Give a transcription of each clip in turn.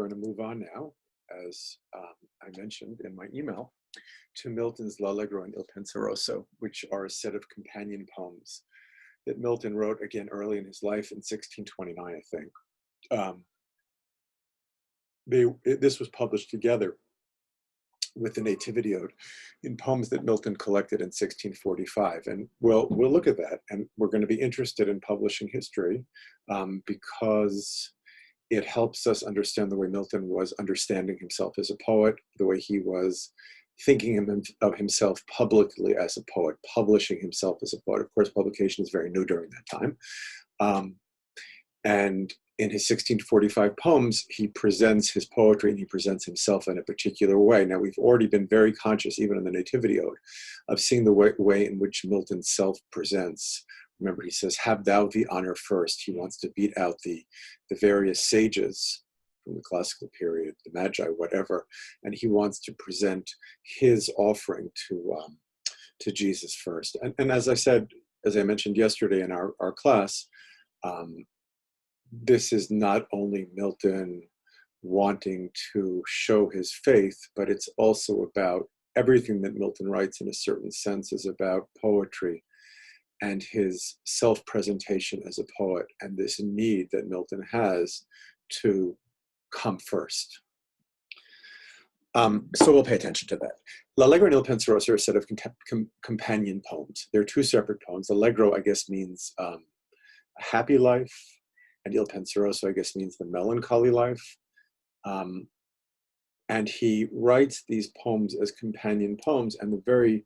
going to move on now, as I mentioned in my email, to Milton's L'Allegro and Il Penseroso, which are a set of companion poems that Milton wrote again early in his life in 1629, I think. This was published together with the Nativity Ode in poems that Milton collected in 1645. And we'll look at that, and we're going to be interested in publishing history because it helps us understand the way Milton was understanding himself as a poet, the way he was thinking of himself publicly as a poet, publishing himself as a poet. Of course, publication is very new during that time. And in his 1645 poems, he presents his poetry and he presents himself in a particular way. Now, we've already been very conscious, even in the Nativity Ode, of seeing the way in which Milton self-presents. Remember, he says, "Have thou the honor first." He wants to beat out the various sages from the classical period, the Magi, whatever, and he wants to present his offering to Jesus first. And as I said, as I mentioned yesterday in our class, this is not only Milton wanting to show his faith, but it's also about everything that Milton writes in a certain sense is about poetry and his self-presentation as a poet, and this need that Milton has to come first. So we'll pay attention to that. L'Allegro and Il Penseroso are a set of companion poems. They're two separate poems. Allegro, I guess, means a happy life, and Il Penseroso, I guess, means the melancholy life. And he writes these poems as companion poems, and the very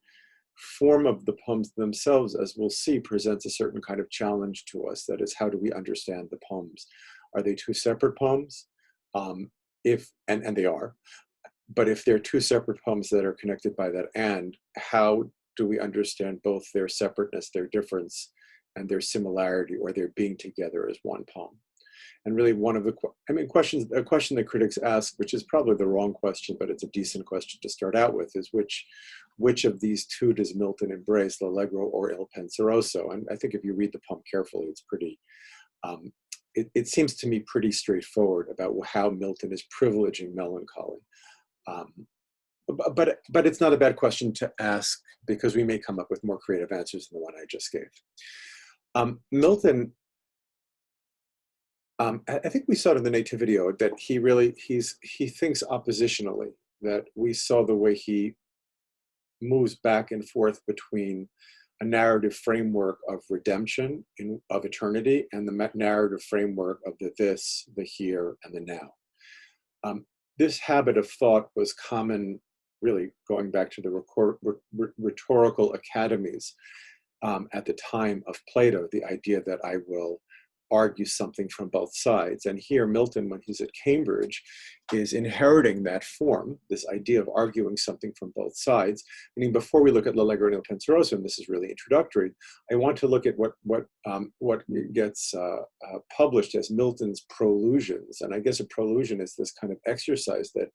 form of the poems themselves, as we'll see, presents a certain kind of challenge to us. That is, how do we understand the poems? Are they two separate poems? And they are. But if they're two separate poems that are connected by that and, how do we understand both their separateness, their difference, and their similarity, or their being together as one poem? And really one of the, a question that critics ask, which is probably the wrong question, but it's a decent question to start out with, is which of these two does Milton embrace, L'Allegro or Il Penseroso? And I think if you read the poem carefully, it's pretty, it seems to me pretty straightforward about how Milton is privileging melancholy. But it's not a bad question to ask, because we may come up with more creative answers than the one I just gave. Milton, I think we saw it in the Nativity Ode that he thinks oppositionally, that we saw the way he moves back and forth between a narrative framework of redemption, of eternity, and the narrative framework of the this, the here, and the now. This habit of thought was common, really going back to the rhetorical academies at the time of Plato, the idea that I will argue something from both sides. And here Milton, when he's at Cambridge, is inheriting that form, this idea of arguing something from both sides. Meaning, before we look at L'Allegro and Il Penseroso, and this is really introductory, I want to look at what gets published as Milton's prolusions. And I guess a prolusion is this kind of exercise that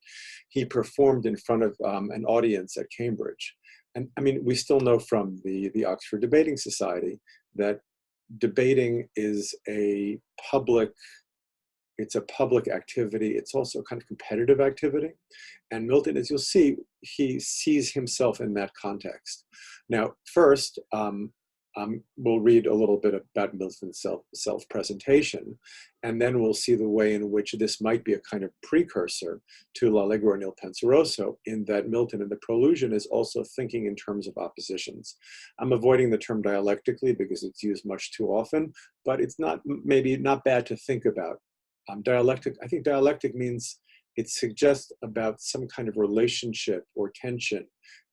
he performed in front of an audience at Cambridge. And I mean, we still know from the Oxford Debating Society that debating is a public activity. It's also a kind of competitive activity. And Milton, as you'll see, he sees himself in that context. Now, first, we'll read a little bit about Milton's self-presentation, and then we'll see the way in which this might be a kind of precursor to L'Allegro and Il Penseroso, in that Milton in the prolusion is also thinking in terms of oppositions. I'm avoiding the term dialectically because it's used much too often, but it's maybe not bad to think about. Dialectic, I think dialectic means it suggests about some kind of relationship or tension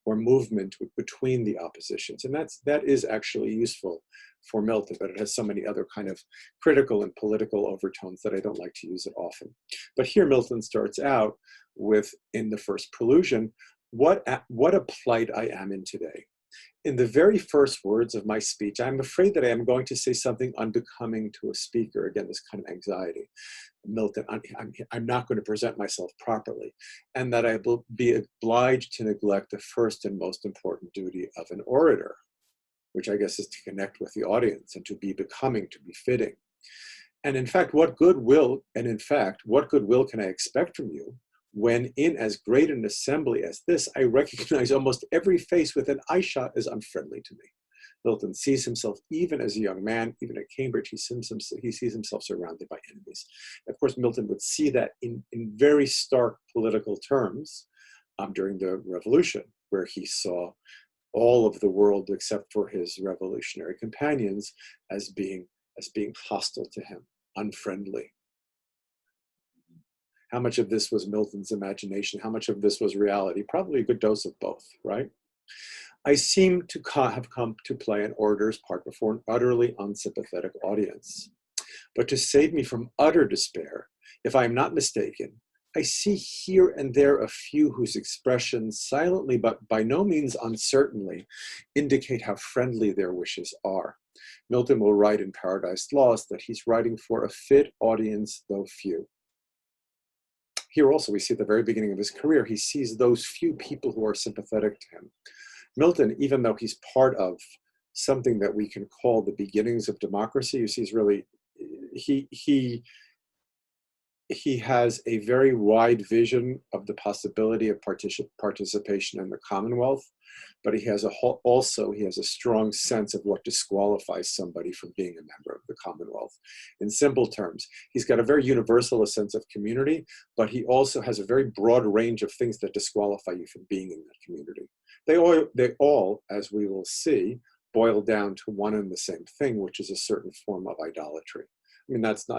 or movement between the oppositions. And that is actually useful for Milton, but it has so many other kind of critical and political overtones that I don't like to use it often. But here Milton starts out with, in the first prolusion, what a plight I am in today. In the very first words of my speech, I'm afraid that I am going to say something unbecoming to a speaker. Again, this kind of anxiety. Milton, I'm not going to present myself properly, and that I will be obliged to neglect the first and most important duty of an orator, which I guess is to connect with the audience and to be becoming, to be fitting. And in fact, what goodwill can I expect from you when in as great an assembly as this, I recognize almost every face within eyeshot as unfriendly to me. Milton sees himself, even as a young man, even at Cambridge, he sees himself surrounded by enemies. Of course, Milton would see that in very stark political terms during the Revolution, where he saw all of the world except for his revolutionary companions as being hostile to him, unfriendly. How much of this was Milton's imagination? How much of this was reality? Probably a good dose of both, right? I seem to have come to play an orator's part before an utterly unsympathetic audience. But to save me from utter despair, if I am not mistaken, I see here and there a few whose expressions silently but by no means uncertainly indicate how friendly their wishes are. Milton will write in Paradise Lost that he's writing for a fit audience, though few. Here also we see at the very beginning of his career, he sees those few people who are sympathetic to him. Milton, even though he's part of something that we can call the beginnings of democracy, you see, he's really, he has a very wide vision of the possibility of participation in the Commonwealth, but he has a strong sense of what disqualifies somebody from being a member of the Commonwealth. In simple terms, he's got a very universalist sense of community, but he also has a very broad range of things that disqualify you from being in that community. They all, as we will see, boil down to one and the same thing, which is a certain form of idolatry. I mean, that's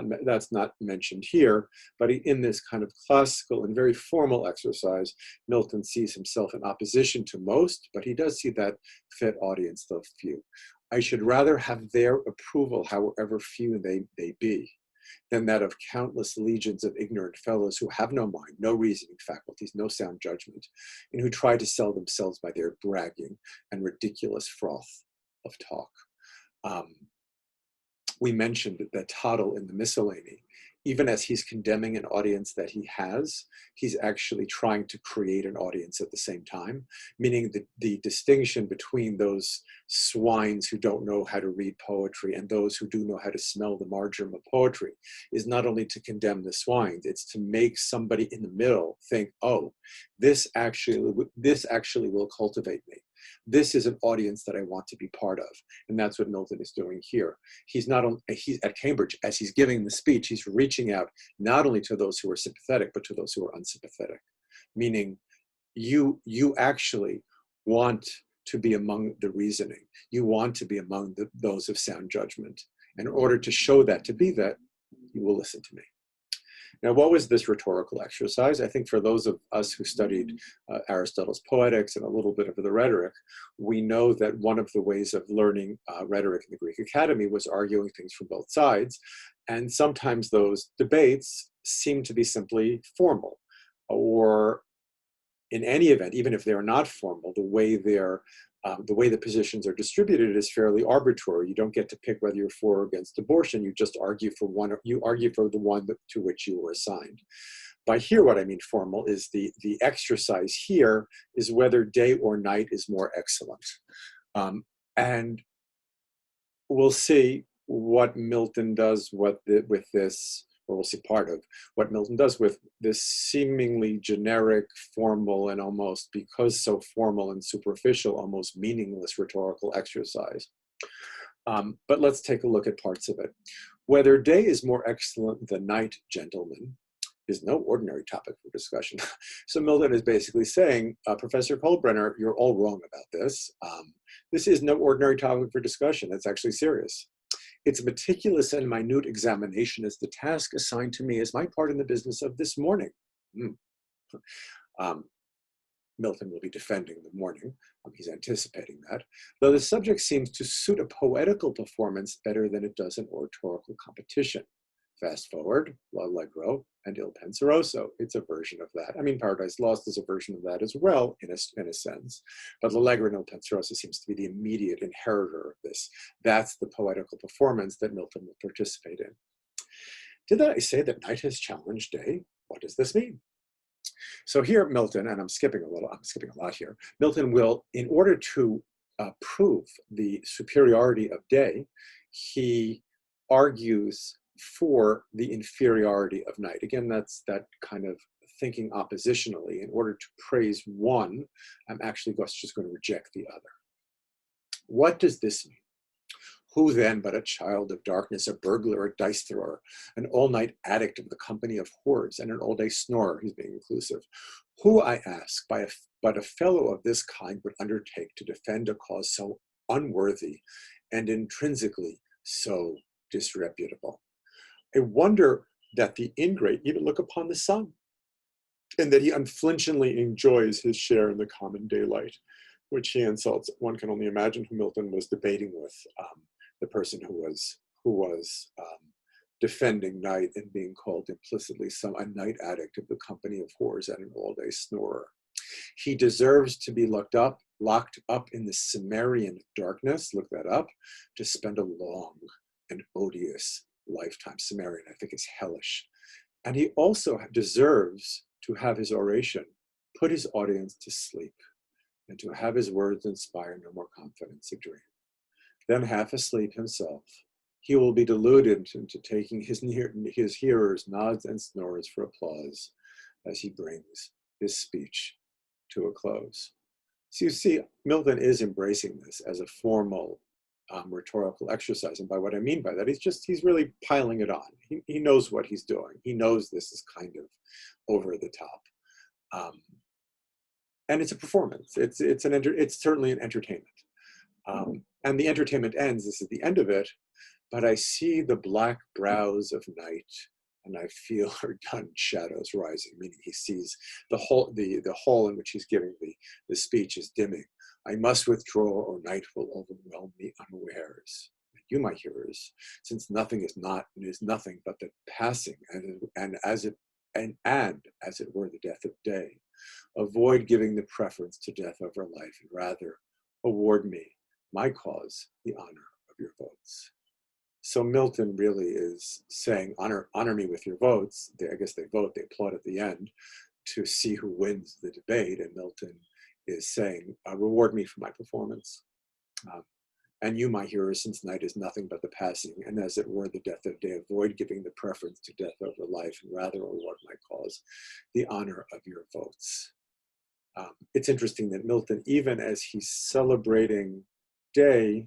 not mentioned here, but in this kind of classical and very formal exercise, Milton sees himself in opposition to most, but he does see that fit audience, though few. I should rather have their approval, however few they be, than that of countless legions of ignorant fellows who have no mind, no reasoning faculties, no sound judgment, and who try to sell themselves by their bragging and ridiculous froth of talk. We mentioned that Tottle in the Miscellany, even as he's condemning an audience that he has, he's actually trying to create an audience at the same time, meaning the distinction between those swines who don't know how to read poetry and those who do know how to smell the marjoram of poetry is not only to condemn the swines, it's to make somebody in the middle think, oh, this actually will cultivate me. This is an audience that I want to be part of. And that's what Milton is doing here. He's at Cambridge, as he's giving the speech, he's reaching out not only to those who are sympathetic, but to those who are unsympathetic. Meaning you actually want to be among the reasoning. You want to be among those of sound judgment. And in order to show that, to be that, you will listen to me. Now, what was this rhetorical exercise? I think for those of us who studied Aristotle's Poetics and a little bit of the rhetoric, we know that one of the ways of learning rhetoric in the Greek Academy was arguing things from both sides. And sometimes those debates seem to be simply formal, or in any event, even if they're not formal, the way the positions are distributed is fairly arbitrary. You don't get to pick whether you're for or against abortion. You just argue for one. You argue for the one to which you were assigned. By here, what I mean formal is the exercise here is whether day or night is more excellent, and we'll see what Milton does with this. Or we'll see part of what Milton does with this seemingly generic, formal, and almost, because so formal and superficial, almost meaningless rhetorical exercise. But let's take a look at parts of it. Whether day is more excellent than night, gentlemen, is no ordinary topic for discussion. So Milton is basically saying, Professor Kohlbrenner, you're all wrong about this. This is no ordinary topic for discussion. It's actually serious. Its meticulous and minute examination is the task assigned to me as my part in the business of this morning. Milton will be defending the morning. He's anticipating that. Though the subject seems to suit a poetical performance better than it does an oratorical competition. Fast forward, L'Allegro and Il Penseroso. It's a version of that. I mean, Paradise Lost is a version of that as well, in a sense. But L'Allegro and Il Penseroso seems to be the immediate inheritor of this. That's the poetical performance that Milton will participate in. Did I say that night has challenged day? What does this mean? So here, Milton, and I'm skipping a lot here. Milton will, in order to prove the superiority of day, he argues for the inferiority of night. Again, that's that kind of thinking oppositionally. In order to praise one, I'm actually just going to reject the other. What does this mean? Who then but a child of darkness, a burglar, a dice thrower, an all-night addict of the company of whores, and an all-day snorer, he's being inclusive, who, I ask, but a fellow of this kind would undertake to defend a cause so unworthy and intrinsically so disreputable? I wonder that the ingrate even look upon the sun, and that he unflinchingly enjoys his share in the common daylight, which he insults. One can only imagine who Milton was debating with, the person who was defending night and being called implicitly a night addict of the company of whores and an all-day snorer. He deserves to be locked up in the Cimmerian darkness, look that up, to spend a long and odious lifetime. Cimmerian, I think, is hellish. And he also deserves to have his oration put his audience to sleep, and to have his words inspire no more confidence a dream. Then half asleep himself, he will be deluded into taking his hearers' nods and snores for applause as he brings his speech to a close. So you see, Milton is embracing this as a formal rhetorical exercise. And by what I mean by that, he's really piling it on. He knows what he's doing. He knows this is kind of over the top. And it's a performance. It's certainly an entertainment. And the entertainment ends, this is the end of it, but I see the black brows of night, and I feel her dun shadows rising, meaning he sees the hall in which he's giving the speech is dimming. I must withdraw, or night will overwhelm me unawares. You, my hearers, since nothing is nothing but the passing, and as it were the death of day, avoid giving the preference to death over life, and rather award me, my cause, the honor of your votes. So Milton really is saying, honor me with your votes. I guess they vote, they applaud at the end to see who wins the debate. And Milton is saying, reward me for my performance. And you, my hearers, since night is nothing but the passing, and as it were the death of day, avoid giving the preference to death over life, and rather award my cause, the honor of your votes. It's interesting that Milton, even as he's celebrating day,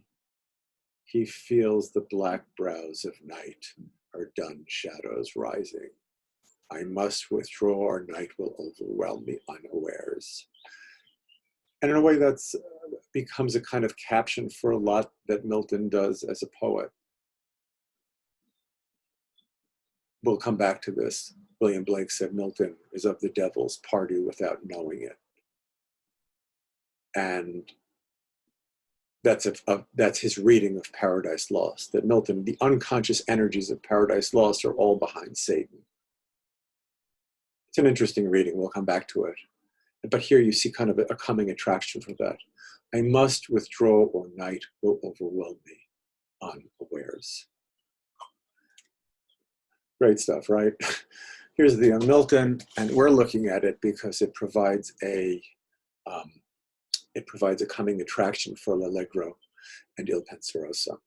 he feels the black brows of night, her dun shadows rising. I must withdraw, or night will overwhelm me unawares. And in a way, that's becomes a kind of caption for a lot that Milton does as a poet. We'll come back to this. William Blake said Milton is of the devil's party without knowing it. And that's his reading of Paradise Lost, that Milton, the unconscious energies of Paradise Lost are all behind Satan. It's an interesting reading, we'll come back to it. But here you see kind of a coming attraction for that. I must withdraw, or night will overwhelm me unawares. Great stuff, right? Here's the Milton, and we're looking at it because it provides a coming attraction for l'Allegro and Il Penseroso.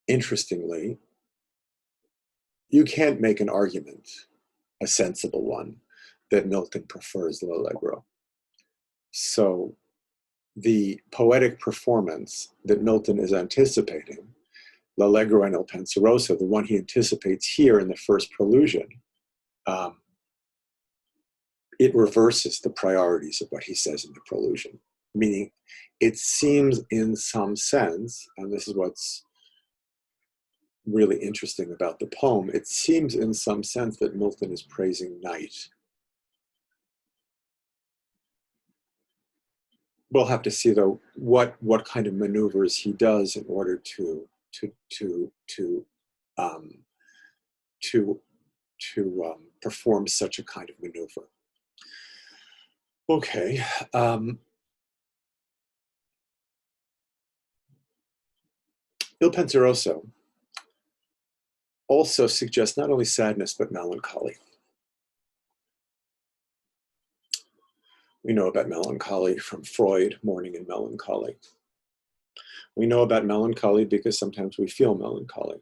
Interestingly, you can't make an argument, a sensible one, that Milton prefers l'Allegro. So the poetic performance that Milton is anticipating, l'Allegro and Il Penseroso, the one he anticipates here in the first prelusion, it reverses the priorities of what he says in the prelusion. Meaning, it seems in some sense, and this is what's really interesting about the poem, it seems in some sense that Milton is praising night. We'll have to see, though, what kind of maneuvers he does in order to perform such a kind of maneuver. Okay. Il Penseroso also suggests not only sadness, but melancholy. We know about melancholy from Freud, Mourning and Melancholy. We know about melancholy because sometimes we feel melancholy.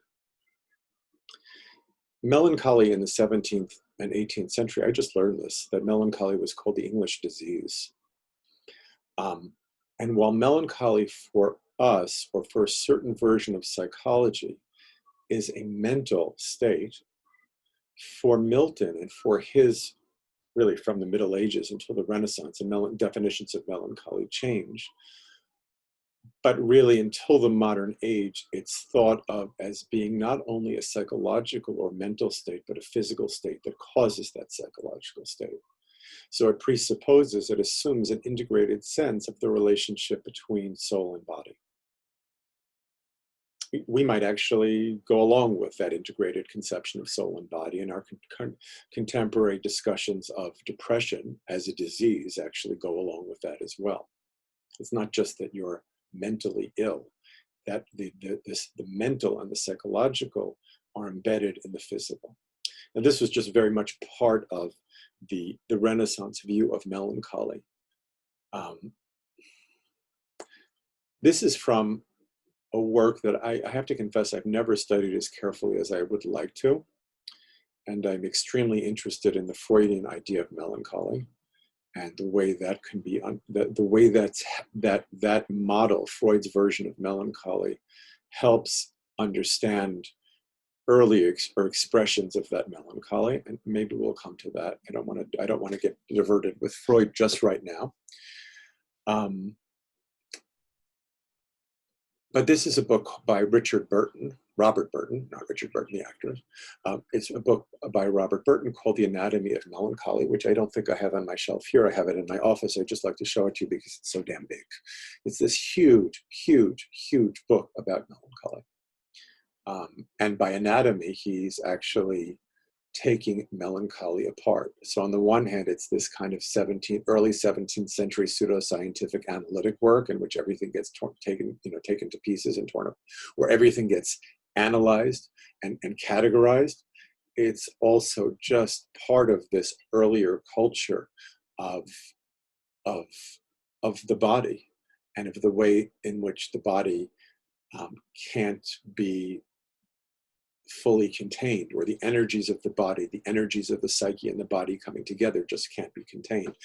Melancholy in the 17th and 18th century, I just learned this, that melancholy was called the English disease. And while melancholy for us, or for a certain version of psychology, is a mental state, for Milton and for his, really from the Middle Ages until the Renaissance, and definitions of melancholy change. But really until the modern age, it's thought of as being not only a psychological or mental state, but a physical state that causes that psychological state. So it presupposes, it assumes an integrated sense of the relationship between soul and body. We might actually go along with that integrated conception of soul and body, and our contemporary discussions of depression as a disease actually go along with that as well. It's not just that you're mentally ill, that the mental and the psychological are embedded in the physical. And this was just very much part of the Renaissance view of melancholy. This is from a work that I have to confess I've never studied as carefully as I would like to. And I'm extremely interested in the Freudian idea of melancholy and the way that can be, the way that model, Freud's version of melancholy, helps understand early expressions of that melancholy. And maybe we'll come to that. I don't want to get diverted with Freud just right now. But this is a book by Robert Burton, not Richard Burton, the actor. It's a book by Robert Burton called The Anatomy of Melancholy, which I don't think I have on my shelf here. I have it in my office. I'd just like to show it to you because it's so damn big. It's this huge, huge, huge book about melancholy. And by anatomy, he's actually taking melancholy apart. So on the one hand, it's this kind of early 17th century pseudoscientific analytic work in which everything gets taken to pieces and torn up, where everything gets analyzed and categorized. It's also just part of this earlier culture of the body and of the way in which the body can't be fully contained, or the energies of the body, the energies of the psyche and the body coming together just can't be contained.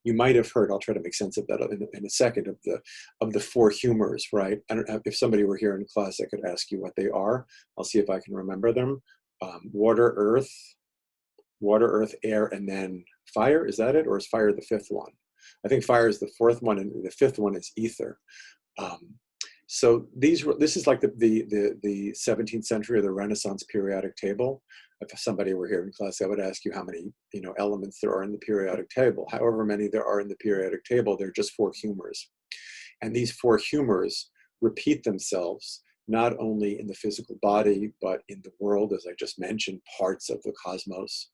You might have heard, I'll try to make sense of that in a second, of the four humors, right? I don't know if somebody were here in class, I could ask you what they are. I'll see if I can remember them. Water, earth, air, and then fire. Is that it? Or is fire the fifth one? I think fire is the fourth one, and the fifth one is ether. So this is like the 17th century or the Renaissance periodic table. If somebody were here in class, I would ask you how many elements there are in the periodic table. However many there are in the periodic table, they're just four humors. And these four humors repeat themselves not only in the physical body, but in the world, as I just mentioned, parts of the cosmos.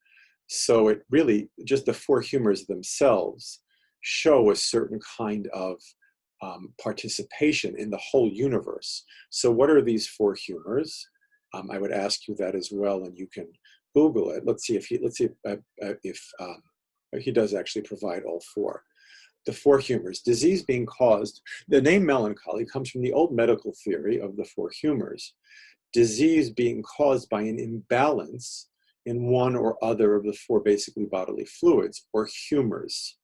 So it really, just the four humors themselves show a certain kind of participation in the whole universe. So what are these four humors? I would ask you that as well, and you can Google it. Let's see if he does actually provide all four. The four humors. Disease being caused. The name melancholy comes from the old medical theory of the four humors. Disease being caused by an imbalance in one or other of the four basically bodily fluids, or humors.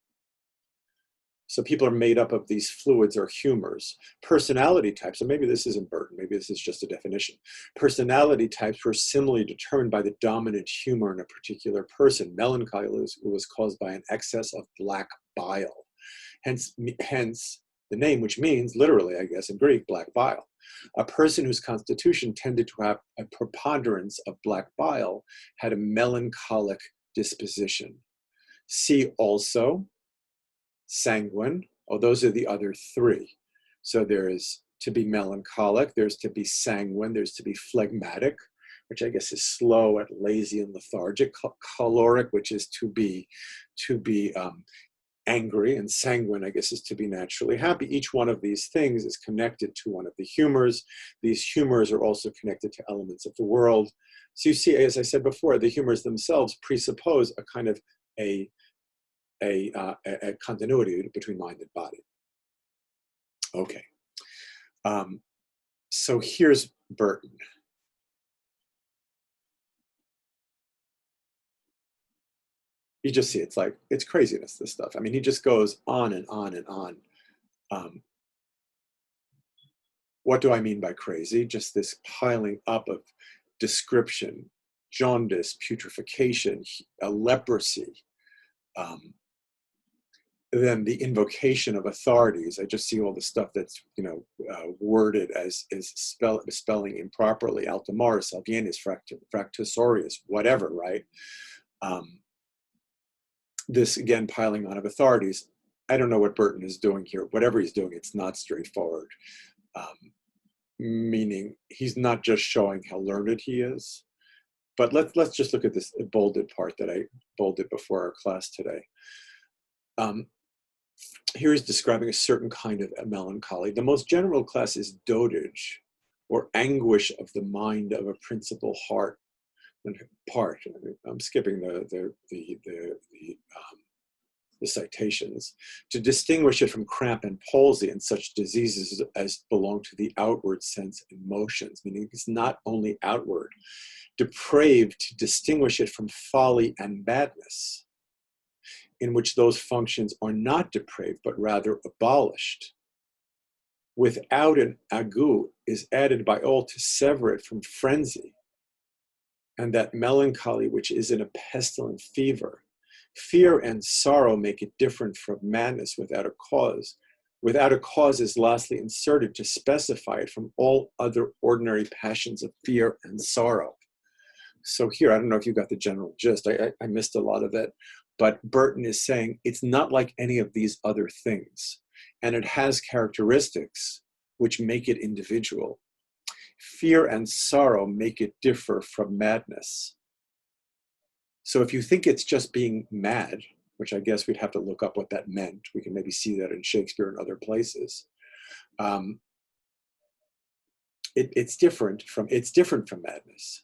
So people are made up of these fluids or humors. Personality types, and maybe this isn't Burton, maybe this is just a definition. Personality types were similarly determined by the dominant humor in a particular person. Melancholy was caused by an excess of black bile. Hence the name, which means literally, I guess, in Greek, black bile. A person whose constitution tended to have a preponderance of black bile had a melancholic disposition. See also sanguine. Oh, those are the other three. So there is to be melancholic, there's to be sanguine, there's to be phlegmatic, which I guess is slow and lazy and lethargic. Choleric, which is to be angry, and sanguine, I guess, is to be naturally happy. Each one of these things is connected to one of the humors. These humors are also connected to elements of the world. So you see, as I said before, the humors themselves presuppose a kind of a continuity between mind and body. Okay. So here's Burton. You just see it's like, it's craziness, this stuff. I mean, he just goes on and on and on. Um, what do I mean by crazy? Just this piling up of description, jaundice, putrefaction, leprosy, um, then the invocation of authorities. I just see all the stuff that's, you know, worded as spelling improperly, Altomaris, Albienus, Fractusorius, whatever, right? This, again, piling on of authorities. I don't know what Burton is doing here. Whatever he's doing, it's not straightforward. Meaning he's not just showing how learned he is, but let's just look at this bolded part that I bolded before our class today. Here he's describing a certain kind of melancholy. The most general class is dotage, or anguish of the mind of a principal heart. Part. I'm skipping the citations, to distinguish it from cramp and palsy and such diseases as belong to the outward sense and motions, meaning it's not only outward. Depraved, to distinguish it from folly and madness, in which those functions are not depraved, but rather abolished. Without an agu is added by all to sever it from frenzy, and that melancholy which is in a pestilent fever. Fear and sorrow make it different from madness without a cause. Without a cause is lastly inserted to specify it from all other ordinary passions of fear and sorrow. So here, I don't know if you got the general gist. I missed a lot of it. But Burton is saying it's not like any of these other things. And it has characteristics which make it individual. Fear and sorrow make it differ from madness. So if you think it's just being mad, which I guess we'd have to look up what that meant. We can maybe see that in Shakespeare and other places. It's different from madness.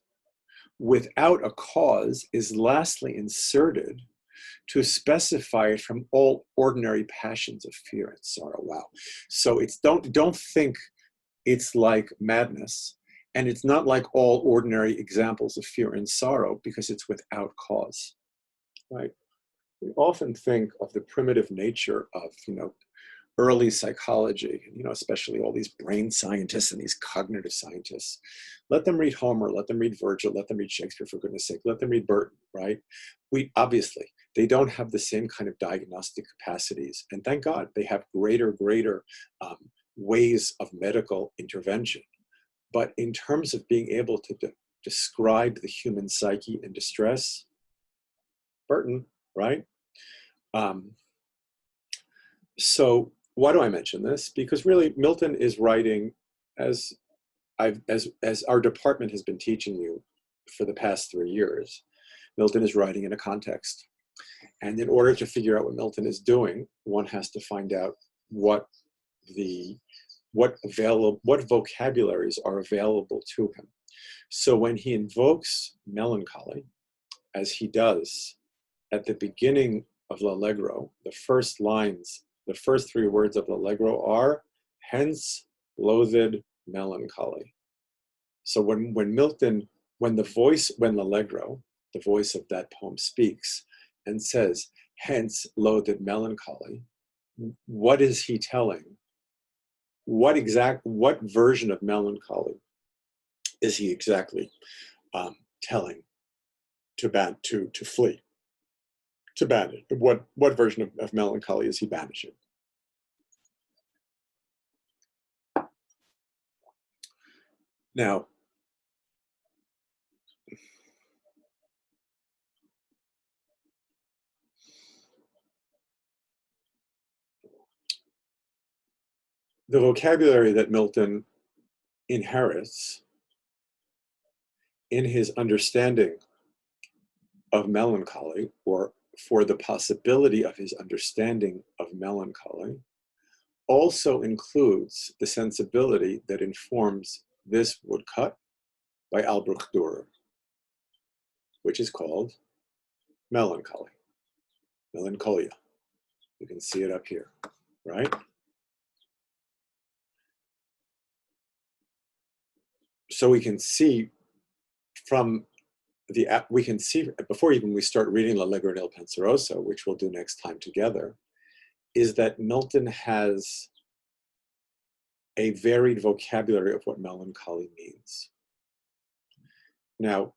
Without a cause is lastly inserted to specify it from all ordinary passions of fear and sorrow. Wow. So it's don't think it's like madness, and it's not like all ordinary examples of fear and sorrow, because it's without cause, right? We often think of the primitive nature of, you know, early psychology, you know, especially all these brain scientists and these cognitive scientists. Let them read Homer, let them read Virgil, let them read Shakespeare, for goodness sake, let them read Burton, right? We obviously, they don't have the same kind of diagnostic capacities. And thank God they have greater ways of medical intervention. But in terms of being able to describe the human psyche in distress, Burton, right? So why do I mention this? Because really, Milton is writing, as our department has been teaching you for the past 3 years, Milton is writing in a context. And in order to figure out what Milton is doing, one has to find out what vocabularies are available to him. So when he invokes melancholy, as he does at the beginning of L'Allegro, the first 3 words of L'Allegro are, hence loathed melancholy. So when L'Allegro, the voice of that poem, speaks and says, hence loathed melancholy, what is he telling? What version of melancholy is he exactly telling to flee, to banish? What version of melancholy is he banishing? Now, the vocabulary that Milton inherits in his understanding of melancholy, or for the possibility of his understanding of melancholy, also includes the sensibility that informs this woodcut by Albrecht Dürer, which is called melancholy, melancholia. You can see it up here, right? so we can see from we can see before even we start reading L'Allegro nel Penseroso, which we'll do next time together, is that Milton has a varied vocabulary of what melancholy means. Now,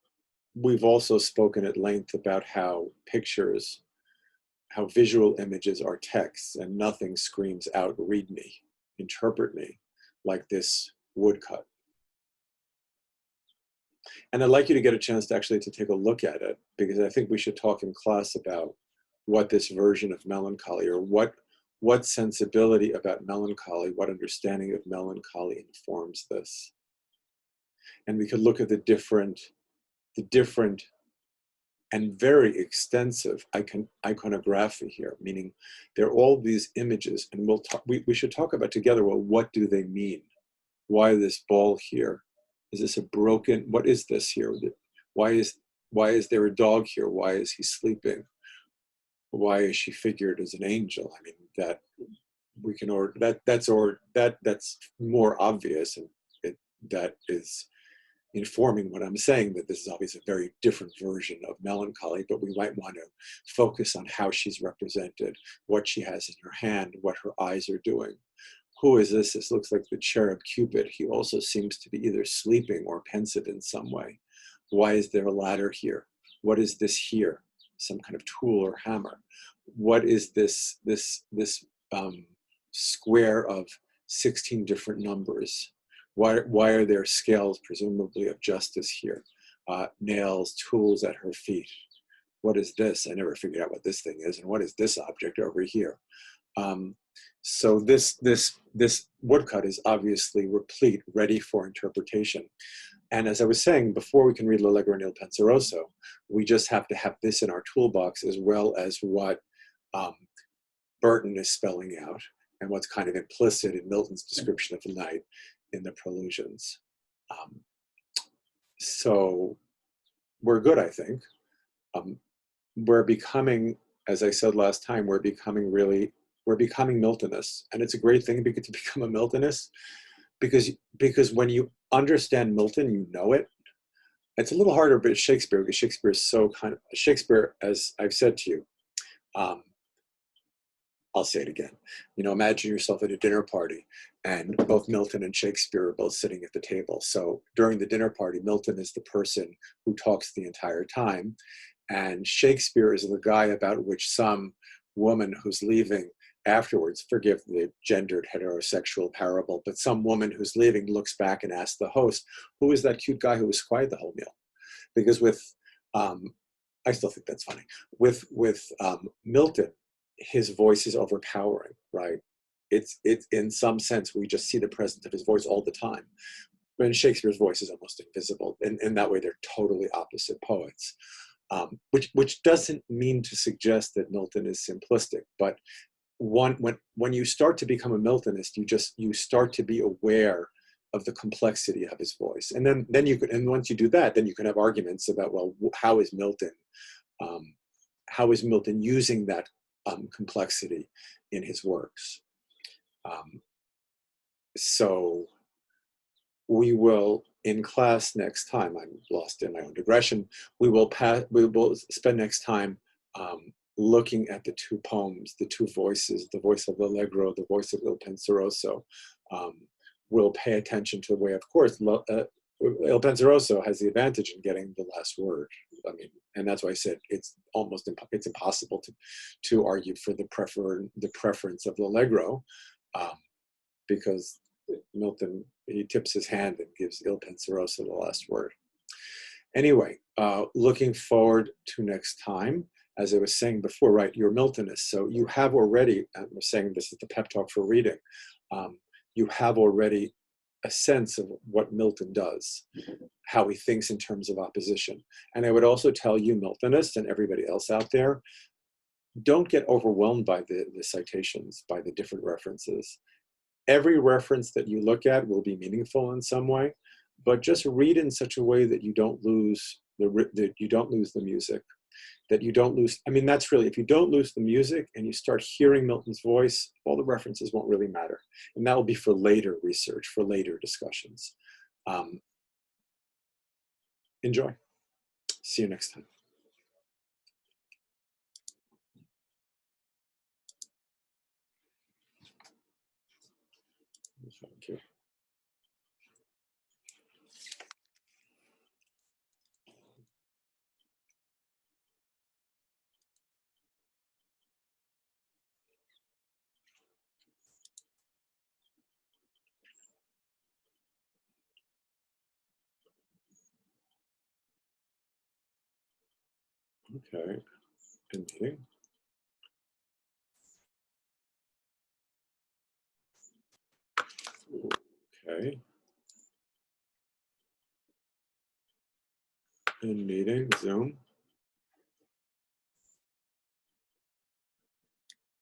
we've also spoken at length about how pictures, how visual images are texts, and nothing screams out, read me, interpret me, like this woodcut. And I'd like you to get a chance to actually take a look at it, because I think we should talk in class about what this version of melancholy, or what sensibility about melancholy, what understanding of melancholy informs this. And we could look at the different and very extensive iconography here, meaning there are all these images, and we should talk about together, well, what do they mean? Why this ball here? Is this a broken, what is this here? Why is there a dog here? Why is he sleeping? Why is she figured as an angel? I mean, that we can order that's more obvious, and that is informing what I'm saying, that this is obviously a very different version of melancholy, but we might want to focus on how she's represented, what she has in her hand, what her eyes are doing. Who is this? This looks like the cherub Cupid. He also seems to be either sleeping or pensive in some way. Why is there a ladder here? What is this here? Some kind of tool or hammer. What is this square of 16 different numbers? Why are there scales, presumably of justice here? Nails, tools at her feet. What is this? I never figured out what this thing is. And what is this object over here? So this woodcut is obviously replete, ready for interpretation. And as I was saying, before we can read L'Allegro nel Penseroso, we just have to have this in our toolbox, as well as what Burton is spelling out, and what's kind of implicit in Milton's description of the night in the Prolusions. So we're good, I think. We're becoming, as I said last time, we're becoming Miltonists. And it's a great thing to become a Miltonist, because when you understand Milton, you know it. It's a little harder, but Shakespeare, because Shakespeare is so Shakespeare, as I've said to you, I'll say it again. You know, imagine yourself at a dinner party, and both Milton and Shakespeare are both sitting at the table. So during the dinner party, Milton is the person who talks the entire time, and Shakespeare is the guy about which some woman who's leaving afterwards, forgive the gendered heterosexual parable, but some woman who's leaving looks back and asks the host, who is that cute guy who was quiet the whole meal? Because with, I still think that's funny. With Milton, his voice is overpowering, right? It's in some sense, we just see the presence of his voice all the time. When Shakespeare's voice is almost invisible. In that way, they're totally opposite poets. Which doesn't mean to suggest that Milton is simplistic, but when you start to become a Miltonist, you start to be aware of the complexity of his voice. And then you could, and once you do that, then you can have arguments about, well, how is Milton using that complexity in his works? So we will, in class next time, I'm lost in my own digression, we will spend next time looking at the two poems, the two voices, the voice of L'Allegro, the voice of Il Penseroso. We'll pay attention to the way, of course, Il Penseroso has the advantage in getting the last word. I mean, and that's why I said it's impossible to argue for the preference of L'Allegro, because Milton, he tips his hand and gives Il Penseroso the last word. Anyway, looking forward to next time. As I was saying before, right, you're Miltonist, so you have already, I'm saying this is the pep talk for reading, you have already a sense of what Milton does, how he thinks in terms of opposition. And I would also tell you, Miltonists and everybody else out there, don't get overwhelmed by the citations, by the different references. Every reference that you look at will be meaningful in some way, but just read in such a way that you don't lose the music, that you don't lose, I mean, that's really, if you don't lose the music and you start hearing Milton's voice, all the references won't really matter. And that will be for later research, for later discussions. Enjoy. See you next time. Thank you. Okay, and meeting. Okay, and meeting, Zoom.